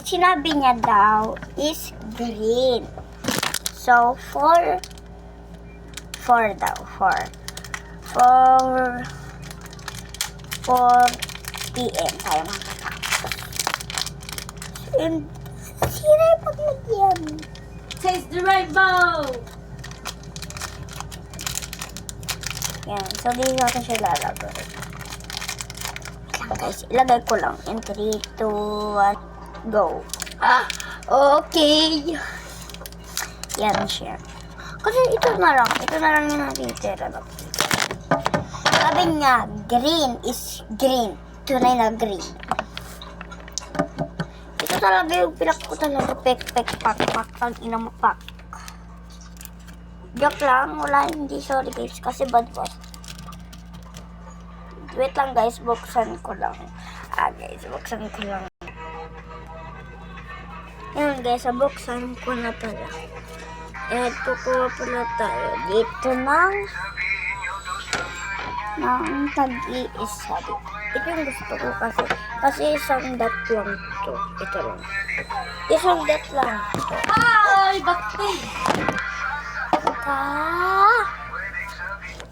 sinabi niya daw is green. So, 4 daw. 4 p.m. tayo makakapos. And, sira yung paglagyan. Taste the rainbow! Yan. So, dito natin siya lalagay. Guys, ilagay ko lang. In 3, 2, 1, go. Okay. Yan siya. Kasi ito na lang yung natitira. Sabi niya, green is green. Tunay na green. Ito talaga yung pilak ko talaga. Pek, pak, pag inamupak. Joke lang, wala, hindi, sorry guys, kasi bad boss. Wait lang guys, buksan ko lang. Guys, buksan ko lang. Yan guys, buksan ko na pala. Ito ko pala tayo dito ng tag-iisa. Ito yung gusto ko kasi isang dot lang to. Ito lang. Isang dot lang to. Ay, bakit?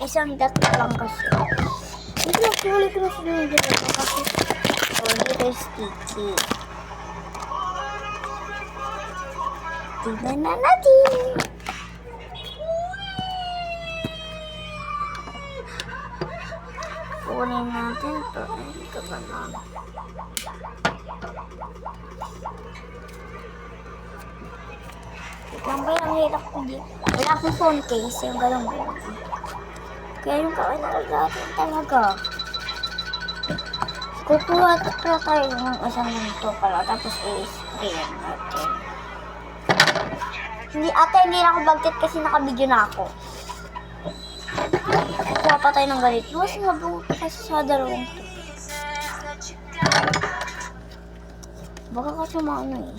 Isang dot lang kasi. Ito lang, huli ko na sinunod kasi dito yung sticky. Tignan na natin. Kunin natin to. Ito ba na? Tignan ba yung hirap ko dito? Wala akong phone case. Yung ganun ba? Kaya yung kailangan natin talaga. Kukuha tayo ng isang ganito pala. Tapos i-spray natin. Hindi na ako bagtit kasi naka-video na ako. Kuha pa tayo ng ganito. Mas mabuti kasi sa dalawang to. Baka kasi maano eh.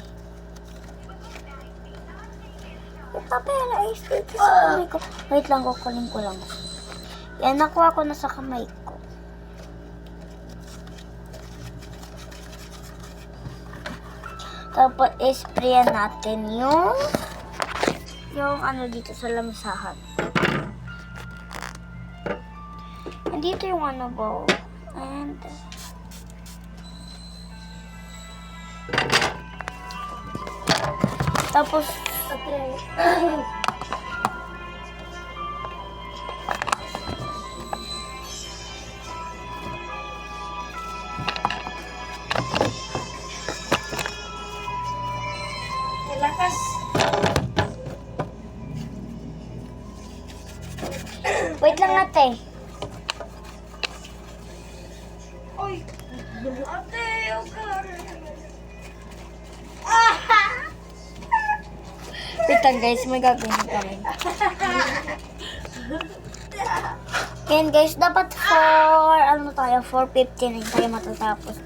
Ipapela ay sticky sa kamay ko. Wait lang, kukunin ko lang. Yan, nakuha ko na sa kamay ko. Tapos, isprayan natin yung ano dito sa lamisahan. Nandito yung ano bowl. And tapos Lakas. wait lang ate. Oy. Ate, okay. Wait lang guys, may gagawin kami. Yan guys, dapat 4:59 tayo matatapos.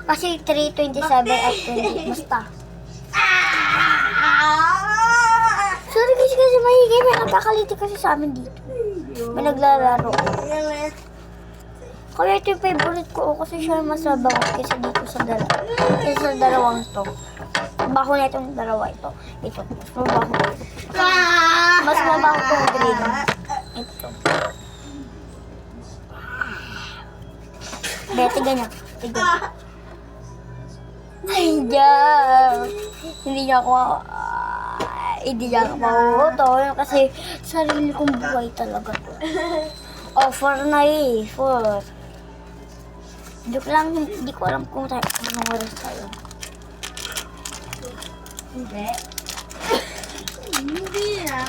Kasi 3:27 at 20, basta. Sorry guys, kasi mahigay. May nagkakaliti kasi sa amin dito. May naglalaro. Kaya ito yung favorite ko kasi siya mas mabango kaysa dito sa dalawang to. Baho na itong dalawa ito. Ito, mas mabaho. Mas mabaho itong green. Ito. Tiga niya. Ay, Diyan. Hindi niya ako mahuhuto kasi sarili kong buhay talaga to. Offer na eh. 4. Joke lang, hindi ko alam kung anong oras tayo. Hindi. Hindi na.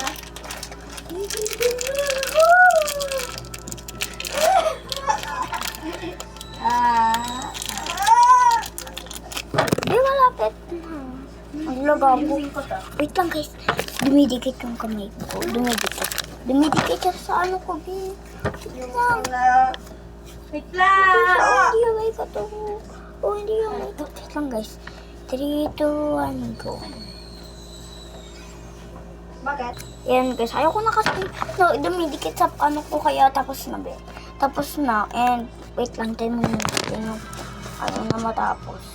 Di malapit na. Ang lagabo. Wait lang guys. Dumidikit yung kamay ko. Dumidikit. Dumidikit siya sa ano ko, Bin. Wait lang. Wait lang. Hindi yung may kato. Hindi yung may kato. Wait lang guys. 3, 2, 1, go. Bakit? Yan guys. Ayoko na kasi dumidikit sa ano ko kaya tapos na. Tapos na. And wait lang. 10 minutes. Ano na matapos.